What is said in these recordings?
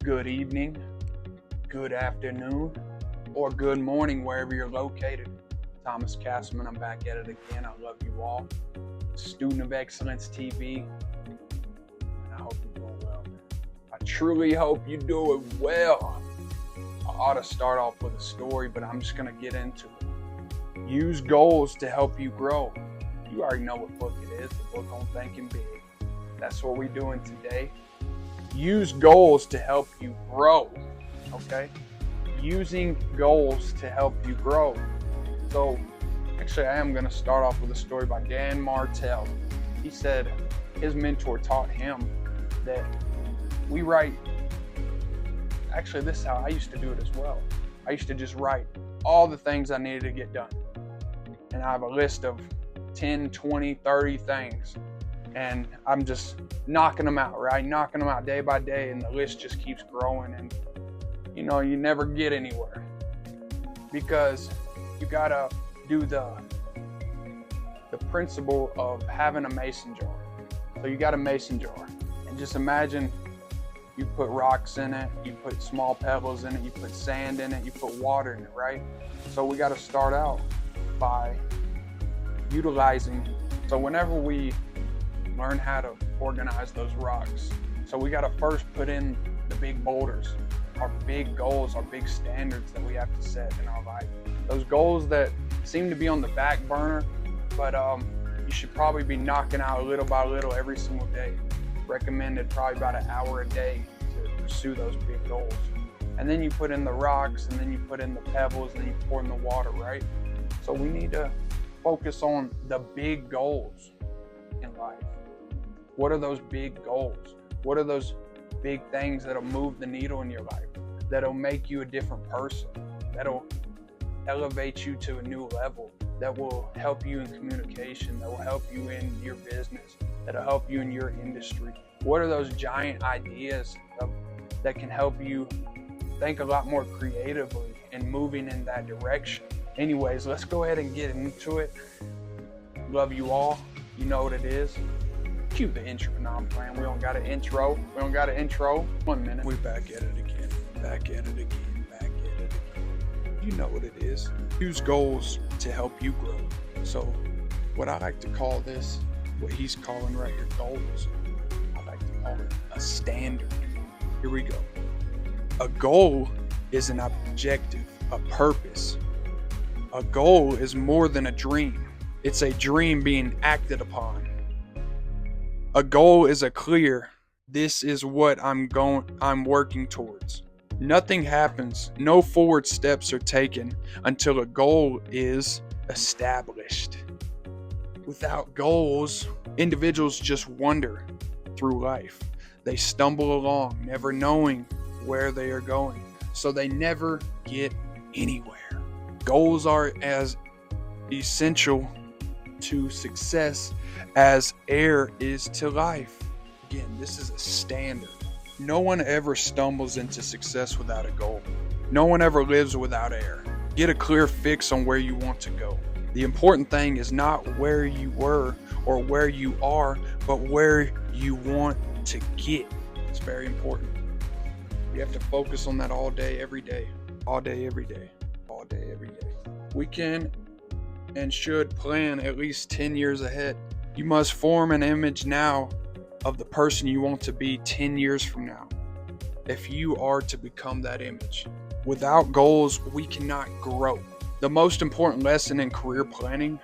good evening, good afternoon, or good morning wherever you're located. Thomas Castleman, I'm back at it again. I love you all. Student of Excellence TV, and I hope you're doing well. I truly hope you're doing well. I ought to start off with a story, but I'm just going to get into it. Use goals to help you grow. You already know what book it is, the book on thinking big. That's what we're doing today. Use goals to help you grow, okay? Using goals to help you grow. So, actually, I am going to start off with a story by Dan Martell. He said his mentor taught him that we write, actually, this is how I used to do it as well. I used to just write all the things I needed to get done. And I have a list of 10, 20, 30 things. And I'm just knocking them out, right? Knocking them out day by day, and the list just keeps growing, and you never get anywhere because you gotta do the principle of having a mason jar. So you got a mason jar, and just imagine you put rocks in it, you put small pebbles in it, you put sand in it, you put water in it, right? So we got to start out by utilizing. So whenever we learn how to organize those rocks. So we got to first put in the big boulders, our big goals, our big standards that we have to set in our life. Those goals that seem to be on the back burner, but you should probably be knocking out little by little every single day. Recommended probably about an hour a day to pursue those big goals. And then you put in the rocks, and then you put in the pebbles, and then you pour in the water, right? So we need to focus on the big goals in life. What are those big goals? What are those big things that'll move the needle in your life? That'll make you a different person? That'll elevate you to a new level? That will help you in communication? That will help you in your business? That'll help you in your industry? What are those giant ideas that can help you think a lot more creatively and moving in that direction? Anyways, let's go ahead and get into it. Love you all. You know what it is. Cue the intro. No, I'm playing. We don't got an intro. 1 minute. We're back at it again. Back at it again. Back at it again. You know what it is. Use goals to help you grow. So what I like to call this, what he's calling right here, goals, I like to call it a standard. Here we go. A goal is an objective, a purpose. A goal is more than a dream. It's a dream being acted upon. A goal is a clear, this is what I'm working towards. Nothing happens, no forward steps are taken until a goal is established. Without goals, individuals just wander through life. They stumble along, never knowing where they are going, so they never get anywhere. Goals are as essential to success as air is to life. Again, this is a standard. No one ever stumbles into success without a goal. No one ever lives without air. Get a clear fix on where you want to go. The important thing is not where you were or where you are, but where you want to get. It's very important. You have to focus on that all day, every day. All day, every day. All day, every day. We can and should plan at least 10 years ahead. You must form an image now of the person you want to be 10 years from now, if you are to become that image. Without goals, we cannot grow. The most important lesson in career planning,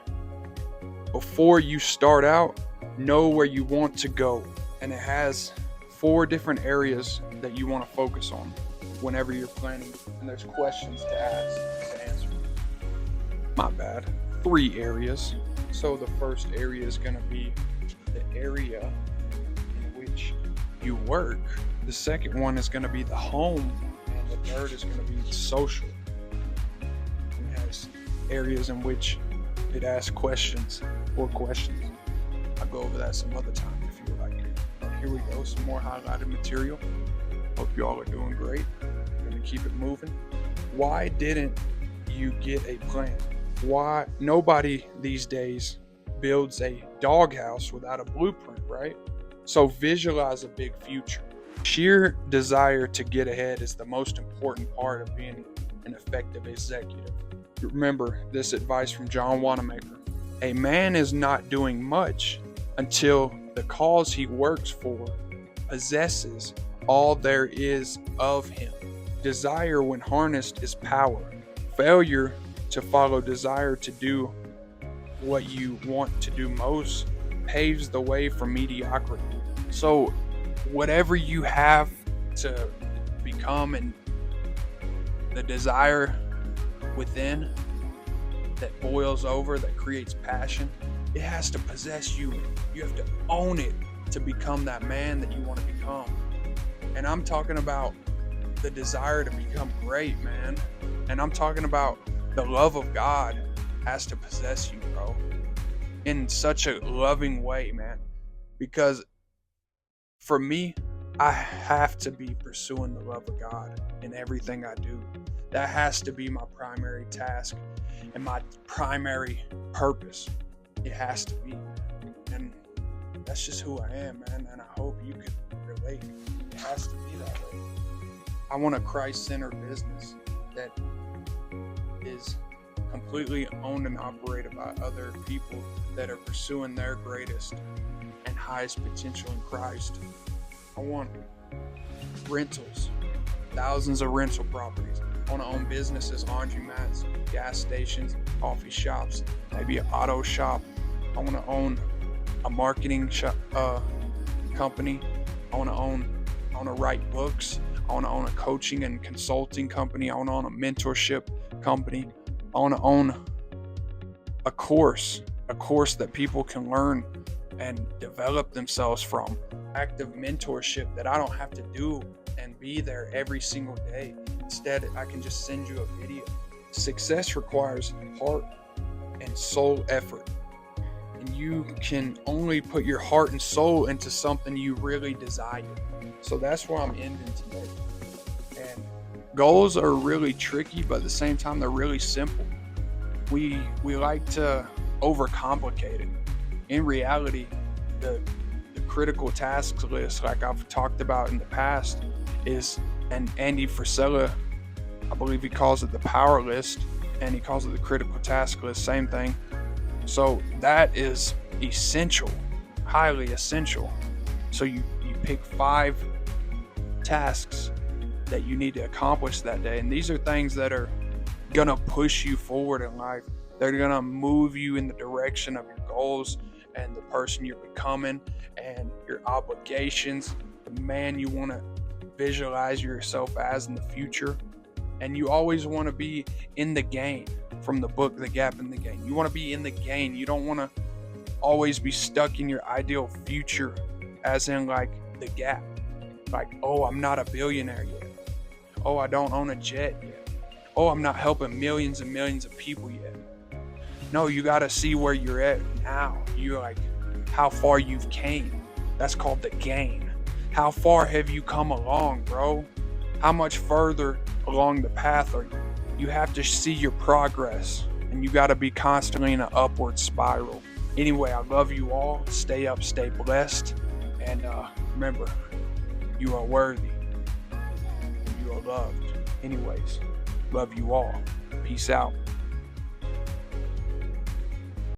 before you start out, know where you want to go. And it has 4 different areas that you want to focus on whenever you're planning. And there's questions to ask, to answer. My bad. 3 areas. So the first area is going to be the area in which you work. The second one is going to be the home, and the third is going to be social. It has areas in which it asks questions, 4 questions. I'll go over that some other time if you would like it. Here we go, some more highlighted material. Hope you all are doing great. We're going to keep it moving. Why didn't you get a plan? Why nobody these days builds a doghouse without a blueprint, right? So visualize a big future. Sheer desire to get ahead is the most important part of being an effective executive. Remember this advice from John Wanamaker. A man is not doing much until the cause he works for possesses all there is of him. Desire, when harnessed, is power. Failure to follow desire to do what you want to do most paves the way for mediocrity. So, whatever you have to become and the desire within that boils over, that creates passion, it has to possess you. You have to own it to become that man that you want to become. And I'm talking about the desire to become great, man. And I'm talking about the love of God has to possess you, bro, in such a loving way, man. Because for me, I have to be pursuing the love of God in everything I do. That has to be my primary task and my primary purpose. It has to be. And that's just who I am, man. And I hope you can relate. It has to be that way. I want a Christ-centered business that is completely owned and operated by other people that are pursuing their greatest and highest potential in Christ. I want rentals, thousands of rental properties. I want to own businesses, laundromats, gas stations, coffee shops, maybe an auto shop. I want to own a marketing company. I want to write books. I want to own a coaching and consulting company. I want to own a mentorship company. I want to own a course that people can learn and develop themselves from. Active mentorship that I don't have to do and be there every single day. Instead, I can just send you a video. Success requires heart and soul effort. And you can only put your heart and soul into something you really desire. So that's where I'm ending today. And goals are really tricky, but at the same time, they're really simple. We like to overcomplicate it. In reality, the critical tasks list, like I've talked about in the past, is, and Andy Frisella, I believe he calls it the power list, and he calls it the critical task list, same thing. So that is essential, highly essential. So you pick 5 tasks that you need to accomplish that day, and these are things that are gonna push you forward in life. They're gonna move you in the direction of your goals and the person you're becoming and your obligations, the man you want to visualize yourself as in the future. And you always want to be in the game. From the book The Gap in the Game, you want to be in the game. You don't want to always be stuck in your ideal future, as in like the gap. Like, oh, I'm not a billionaire yet. Oh, I don't own a jet yet. Oh, I'm not helping millions and millions of people yet. No, you got to see where you're at now. You're like, how far you've came. That's called the gain. How far have you come along, bro? How much further along the path are you? You have to see your progress, and you got to be constantly in an upward spiral. Anyway, I love you all. Stay up, stay blessed, and remember, you are worthy. You are loved. Anyways, love you all. Peace out.